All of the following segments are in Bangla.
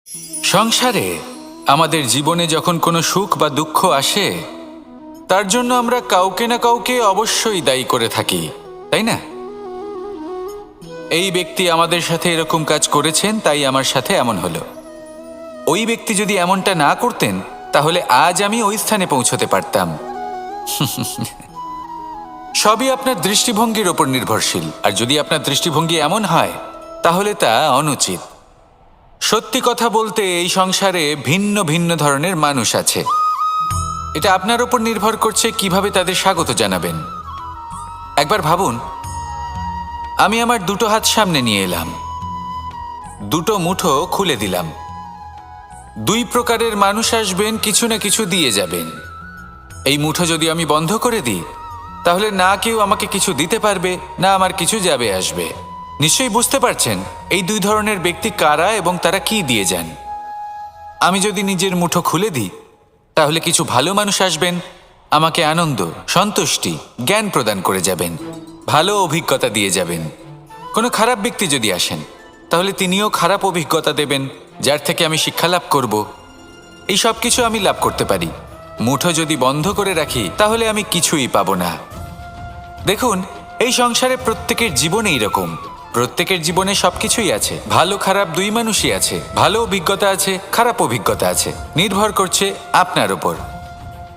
সংসারে আমাদের জীবনে যখন কোনো সুখ বা দুঃখ আসে, তার জন্য আমরা কাউকে না কাউকে অবশ্যই দায়ী করে থাকি, তাই না? এই ব্যক্তি আমাদের সাথে এরকম কাজ করেছেন, তাই আমার সাথে এমন হলো। ওই ব্যক্তি যদি এমনটা না করতেন, তাহলে আজ আমি ওই স্থানে পৌঁছতে পারতাম। সবই আপনার দৃষ্টিভঙ্গির ওপর নির্ভরশীল, আর যদি আপনার দৃষ্টিভঙ্গি এমন হয়, তাহলে তা অনুচিত। সত্যি কথা বলতে, এই সংসারে ভিন্ন ভিন্ন ধরনের মানুষ আছে। এটা আপনার ওপর নির্ভর করছে কিভাবে তাদের স্বাগত জানাবেন। একবার ভাবুন, আমি আমার দুটো হাত সামনে নিয়ে এলাম, দুটো মুঠো খুলে দিলাম। দুই প্রকারের মানুষ আসবেন, কিছু না কিছু দিয়ে যাবেন। এই মুঠো যদি আমি বন্ধ করে দিই, তাহলে না কেউ আমাকে কিছু দিতে পারবে, না আমার কিছু যাবে আসবে। নিশ্চয়ই বুঝতে পারছেন এই দুই ধরনের ব্যক্তি কারা এবং তারা কি দিয়ে যান। আমি যদি নিজের মুঠো খুলে দিই, তাহলে কিছু ভালো মানুষ আসবেন, আমাকে আনন্দ, সন্তুষ্টি, জ্ঞান প্রদান করে যাবেন, ভালো অভিজ্ঞতা দিয়ে যাবেন। কোনো খারাপ ব্যক্তি যদি আসেন, তাহলে তিনিও খারাপ অভিজ্ঞতা দেবেন, যার থেকে আমি শিক্ষা লাভ করব। এই সব কিছু আমি লাভ করতে পারি। মুঠো যদি বন্ধ করে রাখি, তাহলে আমি কিছুই পাবো না। দেখুন, এই সংসারে প্রত্যেকের জীবনে এইরকম। প্রত্যেকের জীবনে সবকিছুই আছে, ভালো খারাপ দুই মানুষই আছে। ভালো অভিজ্ঞতা আছে, খারাপ অভিজ্ঞতা আছে। নির্ভর করছে আপনার ওপর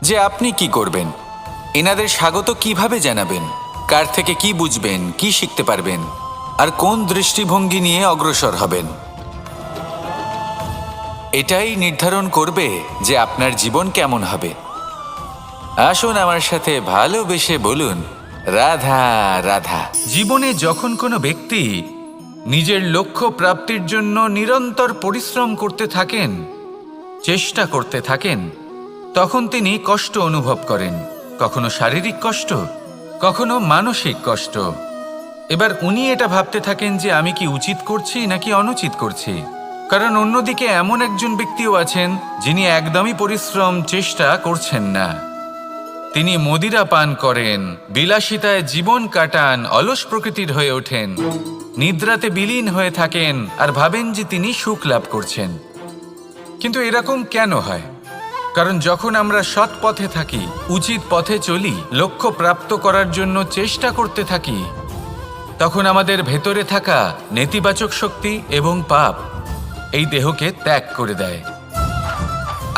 যে আপনি কি করবেন, এনাদের স্বাগত কিভাবে জানাবেন, কার থেকে কি বুঝবেন, কি শিখতে পারবেন, আর কোন দৃষ্টিভঙ্গি নিয়ে অগ্রসর হবেন। এটাই নির্ধারণ করবে যে আপনার জীবন কেমন হবে। আসুন আমার সাথে ভালোবেসে বলুন, রাধা রাধা। জীবনে যখন কোনো ব্যক্তি নিজের লক্ষ্য প্রাপ্তির জন্য নিরন্তর পরিশ্রম করতে থাকেন, চেষ্টা করতে থাকেন, তখন তিনি কষ্ট অনুভব করেন। কখনো শারীরিক কষ্ট, কখনো মানসিক কষ্ট। এবার উনি এটা ভাবতে থাকেন যে আমি কি উচিত করছি নাকি অনুচিত করছি। কারণ অন্যদিকে এমন একজন ব্যক্তিও আছেন যিনি একদমই পরিশ্রম চেষ্টা করছেন না। তিনি মদিরা পান করেন, বিলাসিতায় জীবন কাটান, অলস প্রকৃতির হয়ে ওঠেন, নিদ্রাতে বিলীন হয়ে থাকেন আর ভাবেন যে তিনি সুখ লাভ করছেন। কিন্তু এরকম কেন হয়? কারণ যখন আমরা সৎ পথে থাকি, উচিত পথে চলি, লক্ষ্য প্রাপ্ত করার জন্য চেষ্টা করতে থাকি, তখন আমাদের ভেতরে থাকা নেতিবাচক শক্তি এবং পাপ এই দেহকে ত্যাগ করে দেয়।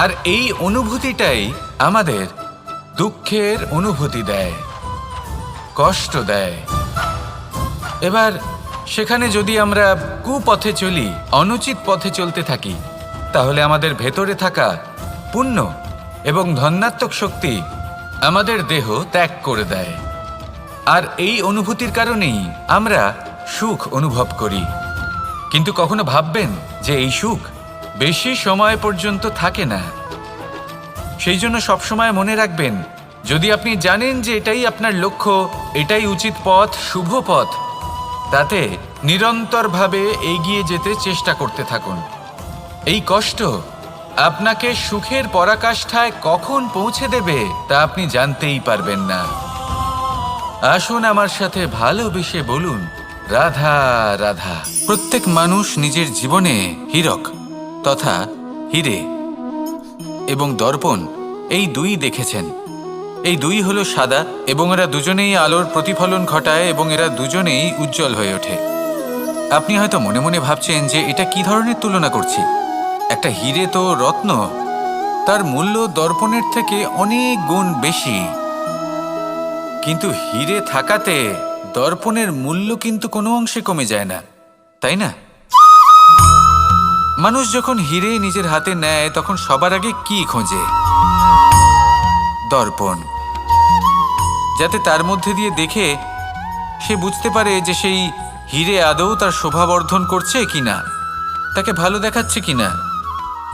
আর এই অনুভূতিটাই আমাদের দুঃখের অনুভূতি দেয়, কষ্ট দেয়। এবার সেখানে যদি আমরা কুপথে চলি, অনুচিত পথে চলতে থাকি, তাহলে আমাদের ভেতরে থাকা পুণ্য এবং ধনাত্মক শক্তি আমাদের দেহ ত্যাগ করে দেয়। আর এই অনুভূতির কারণেই আমরা সুখ অনুভব করি। কিন্তু কখনো ভাববেন যে এই সুখ বেশি সময় পর্যন্ত থাকে না। সেই জন্য সবসময় মনে রাখবেন, যদি আপনি জানেন যে এটাই আপনার লক্ষ্য, এটাই উচিত পথ, শুভ পথ, তাতে নিরন্তরভাবে এগিয়ে যেতে চেষ্টা করতে থাকুন। এই কষ্ট আপনাকে সুখের পরাকাষ্ঠায় কখন পৌঁছে দেবে তা আপনি জানতেই পারবেন না। আসুন আমার সাথে ভালোবেসে বলুন, রাধা রাধা। প্রত্যেক মানুষ নিজের জীবনে হীরক তথা হিরে এবং দর্পণ এই দুই দেখেছেন। এই দুই হলো সাদা এবং এরা দুজনেই আলোর প্রতিফলন ঘটায় এবং এরা দুজনেই উজ্জ্বল হয়ে ওঠে। আপনি হয়তো মনে মনে ভাবছেন যে এটা কি ধরনের তুলনা করছি। একটা হিরে তো রত্ন, তার মূল্য দর্পণের থেকে অনেক গুণ বেশি। কিন্তু হিরে থাকাতে দর্পণের মূল্য কিন্তু কোনো অংশে কমে যায় না, তাই না? মানুষ যখন হিরে নিজের হাতে নেয়, তখন সবার আগে কি খোঁজে? দর্পণ, যাতে তার মধ্যে দিয়ে দেখে সে বুঝতে পারে যে সেই হিরে আদৌ তার শোভাবর্ধন করছে কিনা, তাকে ভালো দেখাচ্ছে কিনা,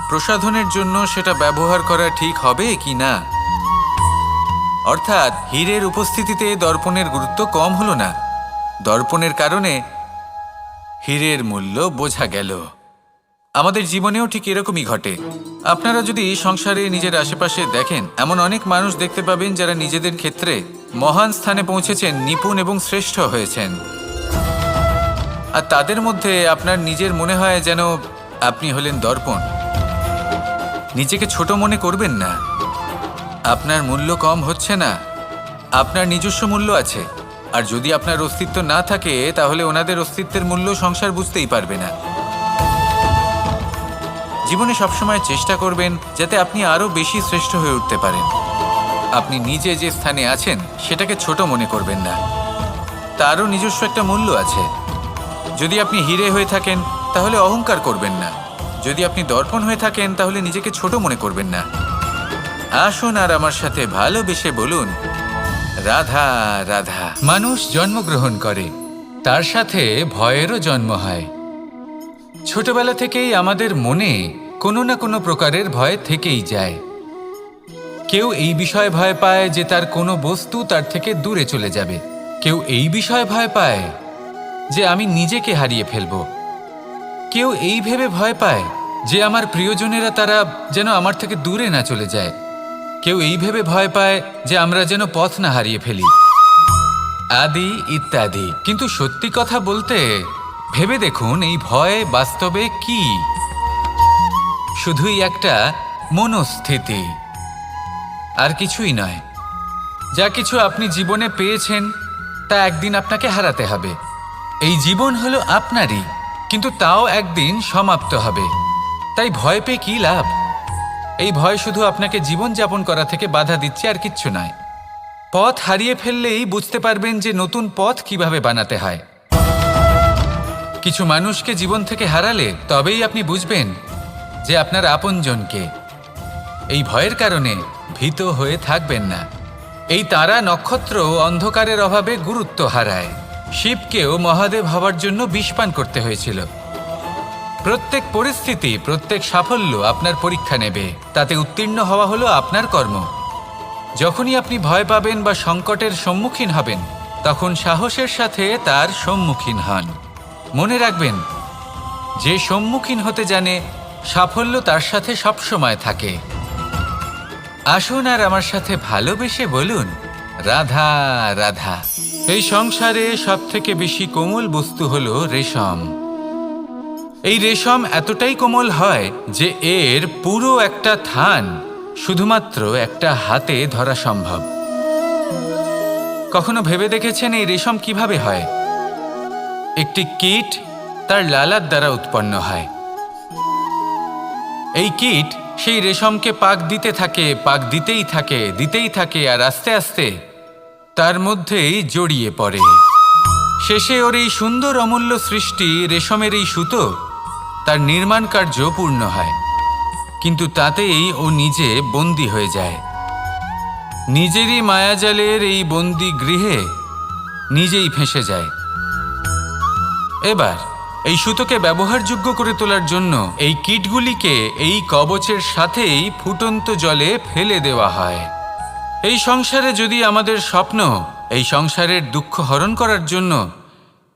প্রসাধনের জন্য সেটা ব্যবহার করা ঠিক হবে কিনা। অর্থাৎ হীরের উপস্থিতিতে দর্পণের গুরুত্ব কম হলো না। দর্পণের কারণে হীরের মূল্য বোঝা গেল। আমাদের জীবনেও ঠিক এরকমই ঘটে। আপনারা যদি সংসারে নিজের আশেপাশে দেখেন, এমন অনেক মানুষ দেখতে পাবেন যারা নিজেদের ক্ষেত্রে মহান স্থানে পৌঁছেছেন, নিপুণ এবং শ্রেষ্ঠ হয়েছেন। আর তাদের মধ্যে আপনার নিজের মনে হয় যেন আপনি হলেন দর্পণ। নিজেকে ছোট মনে করবেন না। আপনার মূল্য কম হচ্ছে না, আপনার নিজস্ব মূল্য আছে। আর যদি আপনার অস্তিত্ব না থাকে তাহলে ওনাদের অস্তিত্বের মূল্য সংসার বুঝতেই পারবে না। জীবনে সবসময় চেষ্টা করবেন যাতে আপনি আরও বেশি শ্রেষ্ঠ হয়ে উঠতে পারেন। আপনি নিজে যে স্থানে আছেন সেটাকে ছোট মনে করবেন না, তারও নিজস্ব একটা মূল্য আছে। যদি আপনি হিরে হয়ে থাকেন তাহলে অহংকার করবেন না, যদি আপনি দর্পণ হয়ে থাকেন তাহলে নিজেকে ছোট মনে করবেন না। আসুন আর আমার সাথে ভালোবেসে বলুন, রাধা রাধা। মানুষ জন্মগ্রহণ করে, তার সাথে ভয়েরও জন্ম হয়। ছোটবেলা থেকেই আমাদের মনে কোনো না কোনো প্রকারের ভয় থেকেই যায়। কেউ এই বিষয়ে ভয় পায় যে তার কোনো বস্তু তার থেকে দূরে চলে যাবে। কেউ এই বিষয়ে ভয় পায় যে আমি নিজেকে হারিয়ে ফেলব। কেউ এই ভেবে ভয় পায় যে আমার প্রিয়জনেরা তারা যেন আমার থেকে দূরে না চলে যায়। কেউ এই ভেবে ভয় পায় যে আমরা যেন পথ না হারিয়ে ফেলি, আদি ইত্যাদি। কিন্তু সত্যি কথা বলতে ভেবে দেখুন, এই ভয় বাস্তবে কি? শুধুই একটা মনস্থিতি, আর কিছুই নয়। যা কিছু আপনি জীবনে পেয়েছেন তা একদিন আপনাকে হারাতে হবে। এই জীবন হলো আপনারই, কিন্তু তাও একদিন সমাপ্ত হবে। তাই ভয় পেয়ে কি লাভ? এই ভয় শুধু আপনাকে জীবনযাপন করা থেকে বাধা দিচ্ছে, আর কিচ্ছু নয়। পথ হারিয়ে ফেললেই বুঝতে পারবেন যে নতুন পথ কিভাবে বানাতে হয়। কিছু মানুষকে জীবন থেকে হারালে তবেই আপনি বুঝবেন যে আপনার আপনজনকে। এই ভয়ের কারণে ভীত হয়ে থাকবেন না। এই তারা নক্ষত্র অন্ধকারের অভাবে গুরুত্ব হারায়। শিবকেও মহাদেব হওয়ার জন্য বিষ পান করতে হয়েছিল। প্রত্যেক পরিস্থিতি, প্রত্যেক সাফল্য আপনার পরীক্ষা নেবে, তাতে উত্তীর্ণ হওয়া হলো আপনার কর্ম। যখনই আপনি ভয় পাবেন বা সংকটের সম্মুখীন হবেন, তখন সাহসের সাথে তার সম্মুখীন হন। মনে রাখবেন, যে সম্মুখীন হতে জানে সাফল্য তার সাথে সবসময় থাকে। আসুন আর আমার সাথে ভালোবেসে বলুন, রাধা রাধা। এই সংসারে সবথেকে বেশি কোমল বস্তু হলো রেশম। এই রেশম এতটাই কোমল হয় যে এর পুরো একটা থান শুধুমাত্র একটা হাতে ধরা সম্ভব। কখনো ভেবে দেখেছেন এই রেশম কিভাবে হয়? একটি কীট তার লালার দ্বারা উৎপন্ন হয়। এই কীট সেই রেশমকে পাক দিতে থাকে, পাক দিতেই থাকে, আর আস্তে আস্তে তার মধ্যেই জড়িয়ে পড়ে। শেষে ওর এই সুন্দর অমূল্য সৃষ্টি রেশমের এই সুতো, তার নির্মাণ কার্য পূর্ণ হয়। কিন্তু তাতেই ও নিজে বন্দী হয়ে যায়। নিজেরই মায়াজালের এই বন্দী গৃহে নিজেই ফেঁসে যায়। এবার এই সুতোকে ব্যবহারযোগ্য করে তোলার জন্য এই কীটগুলিকে এই কবচের সাথেই ফুটন্ত জলে ফেলে দেওয়া হয়। এই সংসারে যদি আমাদের স্বপ্ন এই সংসারের দুঃখ হরণ করার জন্য,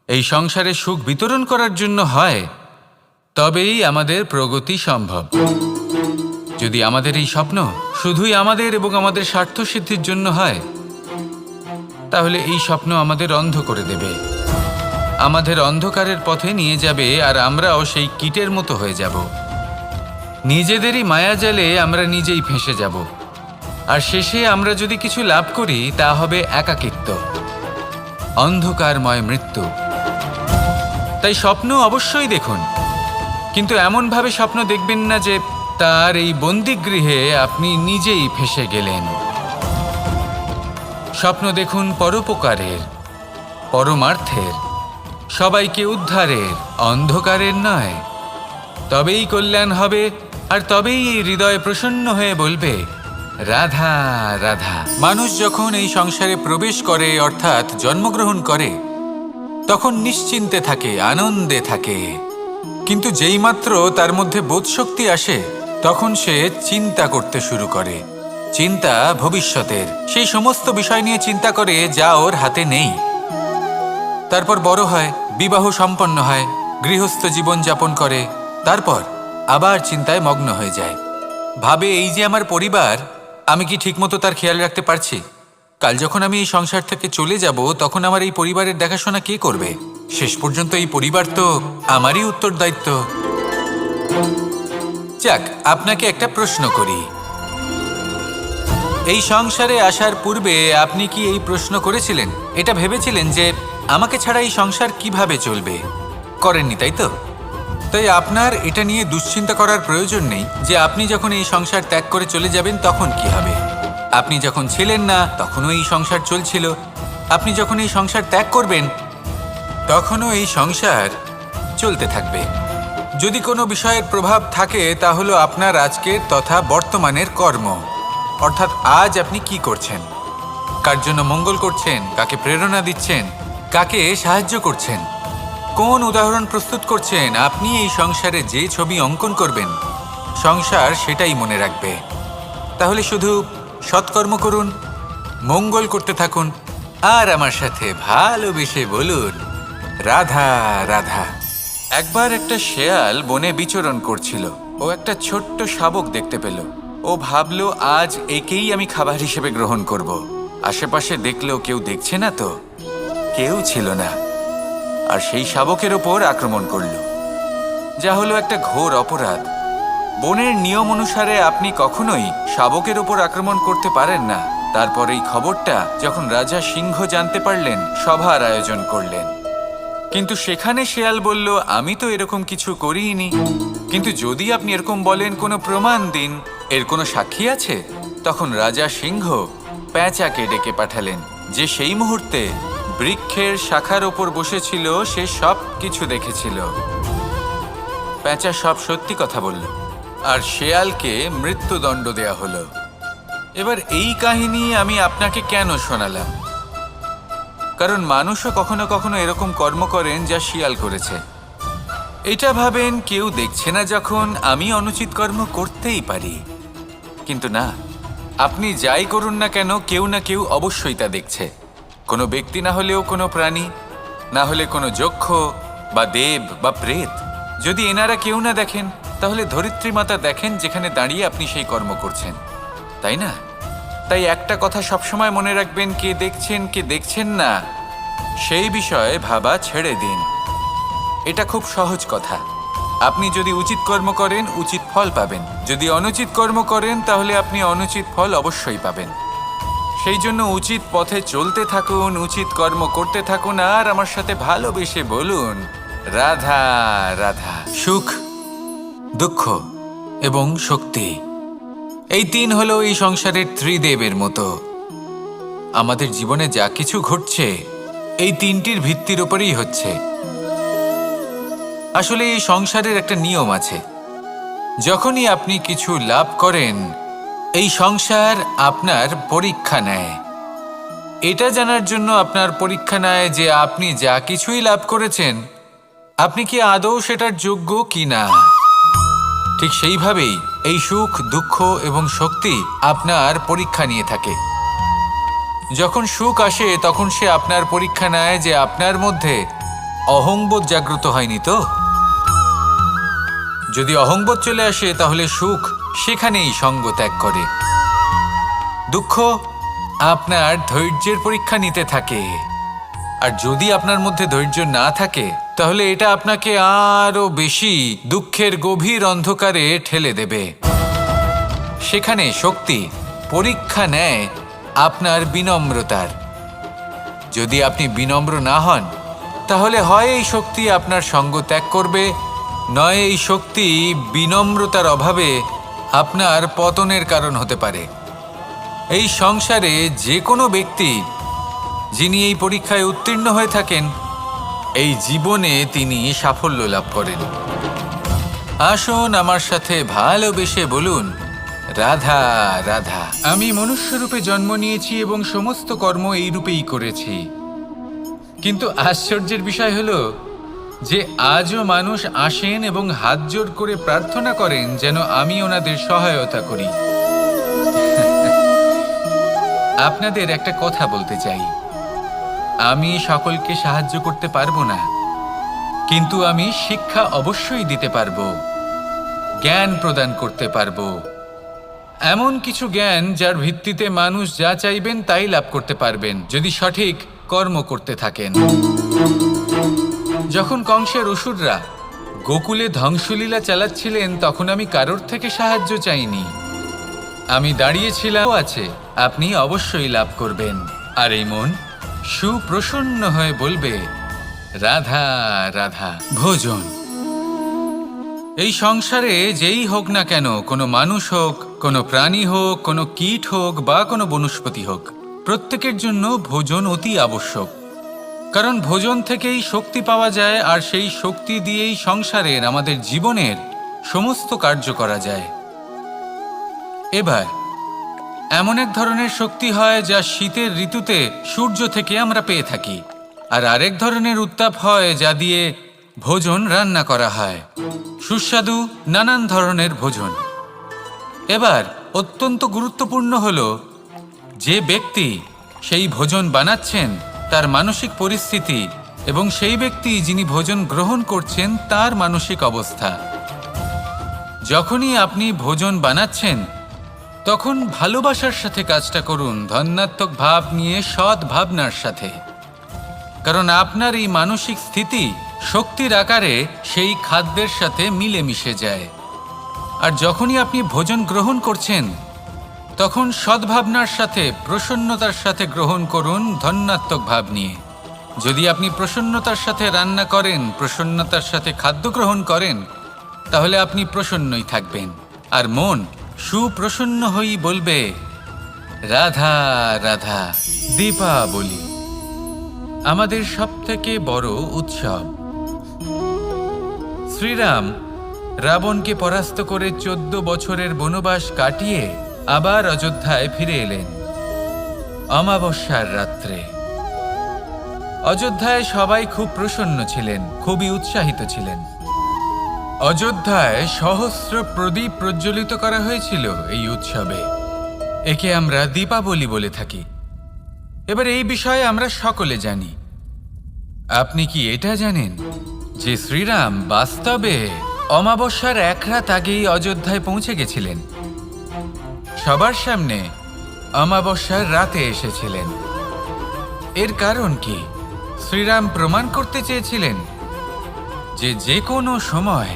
এই সংসারে সুখ বিতরণ করার জন্য হয়, তবেই আমাদের প্রগতি সম্ভব। যদি আমাদের এই স্বপ্ন শুধুই আমাদের এবং আমাদের স্বার্থ সিদ্ধির জন্য হয়, তাহলে এই স্বপ্ন আমাদের অন্ধ করে দেবে, আমাদের অন্ধকারের পথে নিয়ে যাবে, আর আমরাও সেই কীটের মতো হয়ে যাব। নিজেদেরই মায়াজালে আমরা নিজেই ফেঁসে যাব, আর শেষে আমরা যদি কিছু লাভ করি তা হবে একাকিত্ব, অন্ধকারময় মৃত্যু। তাই স্বপ্ন অবশ্যই দেখুন, কিন্তু এমনভাবে স্বপ্ন দেখবেন না যে তার এই বন্দিগৃহে আপনি নিজেই ফেঁসে গেলেন। স্বপ্ন দেখুন পরোপকারের, পরমার্থের, সবাইকে উদ্ধারের, অন্ধকারের নয়। তবেই কল্যাণ হবে, আর তবেই এই হৃদয় প্রসন্ন হয়ে বলবে, রাধা রাধা। মানুষ যখন এই সংসারে প্রবেশ করে, অর্থাৎ জন্মগ্রহণ করে, তখন নিশ্চিন্তে থাকে, আনন্দে থাকে। কিন্তু যেইমাত্র তার মধ্যে বোধশক্তি আসে, তখন সে চিন্তা করতে শুরু করে। চিন্তা ভবিষ্যতের, সেই সমস্ত বিষয় নিয়ে চিন্তা করে যা ওর হাতে নেই। তারপর বড় হয়, বিবাহ সম্পন্ন হয়, গৃহস্থ জীবন যাপন করে, তারপর আবার চিন্তায় মগ্ন হয়ে যায়। ভাবে, এই যে আমার পরিবার, আমি কি ঠিকমতো তার খেয়াল রাখতে পারছি? কাল যখন আমি এই সংসার থেকে চলে যাব, তখন আমার এই পরিবারের দেখাশোনা কে করবে? শেষ পর্যন্ত এই পরিবার তো আমারই উত্তরদায়িত্ব। যাক, আপনাকে একটা প্রশ্ন করি। এই সংসারে আসার পূর্বে আপনি কি এই প্রশ্ন করেছিলেন, এটা ভেবেছিলেন যে আমাকে ছাড়া এই সংসার কিভাবে চলবে? করেননি, তাই তো? তাই আপনার এটা নিয়ে দুশ্চিন্তা করার প্রয়োজন নেই যে আপনি যখন এই সংসার ত্যাগ করে চলে যাবেন তখন কি হবে। আপনি যখন ছিলেন না তখনও এই সংসার চলছিল, আপনি যখন এই সংসার ত্যাগ করবেন তখনও এই সংসার চলতে থাকবে। যদি কোনো বিষয়ের প্রভাব থাকে তা হলো আপনার আজকের তথা বর্তমানের কর্ম, অর্থাৎ আজ আপনি কি করছেন, কার জন্য মঙ্গল করছেন, কাকে প্রেরণা দিচ্ছেন, কাকে সাহায্য করছেন, কোন উদাহরণ প্রস্তুত করছেন। আপনি এই সংসারে যে ছবি অঙ্কন করবেন সংসার সেটাই মনে রাখবে। তাহলে শুধু সৎকর্ম করুন, মঙ্গল করতে থাকুন, আর আমার সাথে ভালোবেসে বলুন রাধা রাধা। একবার একটা শেয়াল বনে বিচরণ করছিল। ও একটা ছোট্ট শাবক দেখতে পেল। ও ভাবল, আজ একেই আমি খাবার হিসেবে গ্রহণ করব। আশেপাশে দেখলেও কেউ দেখছে না তো, কেউ ছিল না, আর সেই শাবকের ওপর আক্রমণ করল, যা হলো একটা ঘোর অপরাধ। বনের নিয়ম অনুসারে আপনি কখনোই শাবকের ওপর আক্রমণ করতে পারেন না। তারপর এই খবরটা যখন রাজা সিংহ জানতে পারলেন, সভার আয়োজন করলেন। কিন্তু সেখানে শেয়াল বলল, আমি তো এরকম কিছু করিনি। কিন্তু যদি আপনি এরকম বলেন, কোনো প্রমাণ দিন, এর কোনো সাক্ষী আছে? তখন রাজা সিংহ পেঁচাকে ডেকে পাঠালেন, যে সেই মুহূর্তে বৃক্ষের শাখার ওপর বসেছিল, সে সব কিছু দেখেছিল। পেঁচা সব সত্যি কথা বলল, আর শেয়ালকে মৃত্যুদণ্ড দেয়া হলো। এবার এই কাহিনী আমি আপনাকে কেন শোনালাম? কারণ মানুষও কখনো কখনো এরকম কর্ম করেন যা শিয়াল করেছে। এটা ভাবেন কেউ দেখছে না, যখন আমি অনুচিত কর্ম করতেই পারি। কিন্তু না, আপনি যাই করুন না কেন, কেউ না কেউ অবশ্যই তা দেখছে। কোনো ব্যক্তি না হলেও কোনো প্রাণী, না হলে কোনো যক্ষ বা দেব বা প্রেত। যদি এনারা কেউ না দেখেন, তাহলে ধরিত্রী মাতা দেখেন, যেখানে দাঁড়িয়ে আপনি সেই কর্ম করছেন, তাই না? তাই একটা কথা সবসময় মনে রাখবেন, কে দেখছেন কে দেখছেন না সেই বিষয়ে ভাবা ছেড়ে দিন। এটা খুব সহজ কথা। আপনি যদি উচিত কর্ম করেন, উচিত ফল পাবেন। যদি অনুচিত কর্ম করেন, তাহলে আপনি অনুচিত ফল অবশ্যই পাবেন। সেই জন্য উচিত পথে চলতে থাকুন, উচিত কর্ম করতে থাকুন, আর আমার সাথে ভালোবেসে বলুন রাধা রাধা। সুখ, দুঃখ এবং শক্তি, এই তিন হলো এই সংসারের ত্রিদেবের মতো। আমাদের জীবনে যা কিছু ঘটছে এই তিনটির ভিত্তির উপরেই হচ্ছে। আসলে এই সংসারের একটা নিয়ম আছে, যখনই আপনি কিছু লাভ করেন, এই সংসার আপনার পরীক্ষা নেয়। এটা জানার জন্য আপনার পরীক্ষা নেয় যে আপনি যা কিছুই লাভ করেছেন, আপনি কি আদৌ সেটার যোগ্য কি না। ঠিক সেইভাবেই এই সুখ, দুঃখ এবং শক্তি আপনার পরীক্ষা নিয়ে থাকে। যখন সুখ আসে, তখন সে আপনার পরীক্ষা নেয় যে আপনার মধ্যে অহংবোধ জাগ্রত হয়নি তো। যদি অহংবোধ চলে আসে, তাহলে সুখ সেখানেই সঙ্গ ত্যাগ করে। দুঃখ আপনার ধৈর্যের পরীক্ষা নিতে থাকে, আর যদি আপনার মধ্যে ধৈর্য না থাকে, তাহলে এটা আপনাকে আরো বেশি দুঃখের গভীর অন্ধকারে ঠেলে দেবে। সেখানে শক্তি পরীক্ষা নেয় আপনার বিনম্রতার। যদি আপনি বিনম্র না হন, তাহলে হয় এই শক্তি আপনার সঙ্গ ত্যাগ করবে, নয় এই শক্তি বিনম্রতার অভাবে আপনার পতনের কারণ হতে পারে। এই সংসারে যে কোনো ব্যক্তি যিনি এই পরীক্ষায় উত্তীর্ণ হয়ে থাকেন, এই জীবনে তিনি সাফল্য লাভ করেন। আসুন আমার সাথে ভালোবেসে বলুন রাধা রাধা। আমি মনুষ্যরূপে জন্ম নিয়েছি এবং সমস্ত কর্ম এই রূপেই করেছি। কিন্তু আশ্চর্যের বিষয় হলো যে আজও মানুষ আসেন এবং হাত জোড় করে প্রার্থনা করেন যেন আমি ওনাদের সহায়তা করি। আপনাদের একটা কথা বলতে চাই, আমি সকলকে সাহায্য করতে পারবো না, কিন্তু আমি শিক্ষা অবশ্যই দিতে পারবো, জ্ঞান প্রদান করতে পারবো। এমন কিছু জ্ঞান যার ভিত্তিতে মানুষ যা চাইবেন তাই লাভ করতে পারবেন, যদি সঠিক কর্ম করতে থাকেন। যখন কংসের অসুররা গোকুলে ধ্বংসলীলা চালাচ্ছিলেন তখন আমি কারোর থেকে সাহায্য চাইনি। আমি দাঁড়িয়েছিলাম আছে, আপনি অবশ্যই লাভ করবেন। আর এই মন সুপ্রসন্ন হয়ে বলবে, রাধা রাধা। ভোজন এই সংসারে যেই হোক না কেন, কোনো মানুষ হোক, কোনো প্রাণী হোক, কোনো কীট হোক বা কোনো বনস্পতি হোক, প্রত্যেকের জন্য ভোজন অতি আবশ্যক। কারণ ভোজন থেকেই শক্তি পাওয়া যায়, আর সেই শক্তি দিয়েই সংসারের, আমাদের জীবনের সমস্ত কার্য করা যায়। এবার এমন এক ধরনের শক্তি হয় যা শীতের ঋতুতে সূর্য থেকে আমরা পেয়ে থাকি, আর আরেক ধরনের উত্তাপ হয় যা দিয়ে ভোজন রান্না করা হয়, সুস্বাদু নানান ধরনের ভোজন। এবার অত্যন্ত গুরুত্বপূর্ণ হলো যে ব্যক্তি সেই ভোজন বানাচ্ছেন তার মানসিক পরিস্থিতি এবং সেই ব্যক্তি যিনি ভোজন গ্রহণ করছেন তার মানসিক অবস্থা। যখনই আপনি ভোজন বানাচ্ছেন তখন ভালোবাসার সাথে কাজটা করুন, ধন্যাত্মক ভাব নিয়ে, সৎ ভাবনার সাথে। কারণ আপনার এই মানসিক স্থিতি শক্তির আকারে সেই খাদ্যের সাথে মিলেমিশে যায়। আর যখনই আপনি ভোজন গ্রহণ করছেন তখন সদ্ভাবনার সাথে, প্রসন্নতার সাথে গ্রহণ করুন, ধন্যাত্মক ভাব নিয়ে। যদি আপনি প্রসন্নতার সাথে রান্না করেন, প্রসন্নতার সাথে খাদ্য গ্রহণ করেন, তাহলে আপনি প্রসন্নই থাকবেন। আর মন সুপ্রসন্ন হয়েই বলবে, রাধা রাধা। দীপাবলি আমাদের সবথেকে বড় উৎসব। শ্রীরাম রাবণকে পরাস্ত করে 14 বছরের বনবাস কাটিয়ে আবার অযোধ্যায় ফিরে এলেন অমাবস্যার রাত্রে। অযোধ্যায় সবাই খুব প্রসন্ন ছিলেন, খুবই উৎসাহিত ছিলেন। অযোধ্যায় সহস্র প্রদীপ প্রজ্বলিত করা হয়েছিল এই উৎসবে। একে আমরা দীপাবলি বলে থাকি। এবার এই বিষয়ে আমরা সকলে জানি। আপনি কি এটা জানেন যে শ্রীরাম বাস্তবে অমাবস্যার এক রাত আগেই অযোধ্যায় পৌঁছে গেছিলেন? সবার সামনে অমাবস্যার রাতে এসেছিলেন। এর কারণ কি? শ্রীরাম প্রমাণ করতে চেয়েছিলেন যে যে কোনো সময়,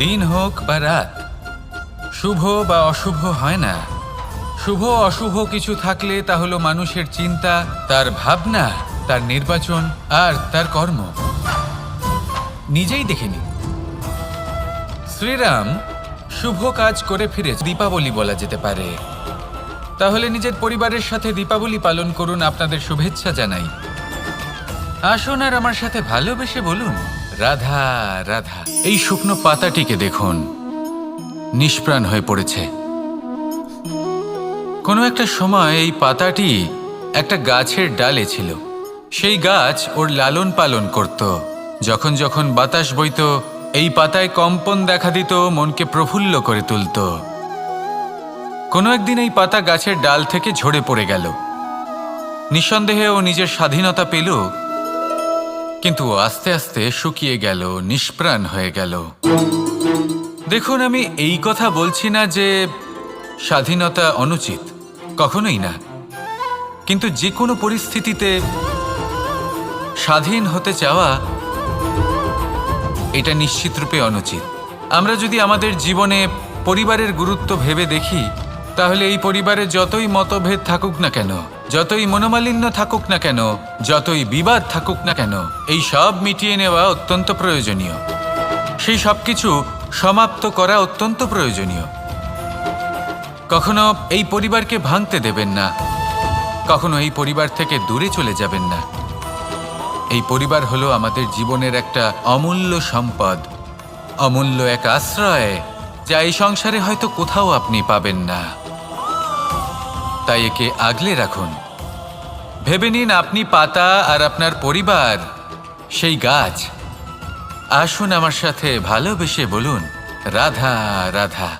দিন হোক বা রাত, শুভ বা অশুভ হয় না। শুভ অশুভ কিছু থাকলে তা হলো মানুষের চিন্তা, তার ভাবনা, তার নির্বাচন আর তার কর্ম। নিজেই দেখে নিন, শ্রীরাম শুভ কাজ করে ফিরে দীপাবলি বলা যেতে পারে। তাহলে নিজের পরিবারের সাথে দীপাবলি পালন করুন, আপনাদের শুভেচ্ছা জানাই। আসুন আর আমার সাথে ভালোবেসে বলুন, রাধা রাধা। এই শুকনো পাতাটিকে দেখুন, নিষ্প্রাণ হয়ে পড়েছে। কোনো একটা সময় এই পাতাটি একটা গাছের ডালে ছিল। সেই গাছ ওর লালন পালন করত। যখন যখন বাতাস বইত, এই পাতায় কম্পন দেখা দিত, মনকে প্রফুল্ল করে তুলত। কোনো একদিন এই পাতা গাছের ডাল থেকে ঝরে পড়ে গেল। নিঃসন্দেহে ও নিজের স্বাধীনতা পেল, কিন্তু আস্তে আস্তে শুকিয়ে গেল, নিষ্প্রাণ হয়ে গেল। দেখুন, আমি এই কথা বলছি না যে স্বাধীনতা অনুচিত, কখনোই না। কিন্তু যে কোনো পরিস্থিতিতে স্বাধীন হতে চাওয়া এটা নিশ্চিতরূপে অনুচিত। আমরা যদি আমাদের জীবনে পরিবারের গুরুত্ব ভেবে দেখি, তাহলে এই পরিবারে যতই মতভেদ থাকুক না কেন, যতই মনোমালিন্য থাকুক না কেন, যতই বিবাদ থাকুক না কেন, এই সব মিটিয়ে নেওয়া অত্যন্ত প্রয়োজনীয়। সেই সব কিছু সমাপ্ত করা অত্যন্ত প্রয়োজনীয়। কখনো এই পরিবারকে ভাঙতে দেবেন না, কখনো এই পরিবার থেকে দূরে চলে যাবেন না। এই পরিবার হলো আমাদের জীবনের একটা অমূল্য সম্পদ, অমূল্য এক আশ্রয়, যা এই সংসারে হয়তো কোথাও আপনি পাবেন না। তাই একে আগলে রাখুন। ভেবে নিন আপনি পাতা আর আপনার পরিবার সেই গাছ। আসুন আমার সাথে ভালোবেসে বলুন, রাধা রাধা।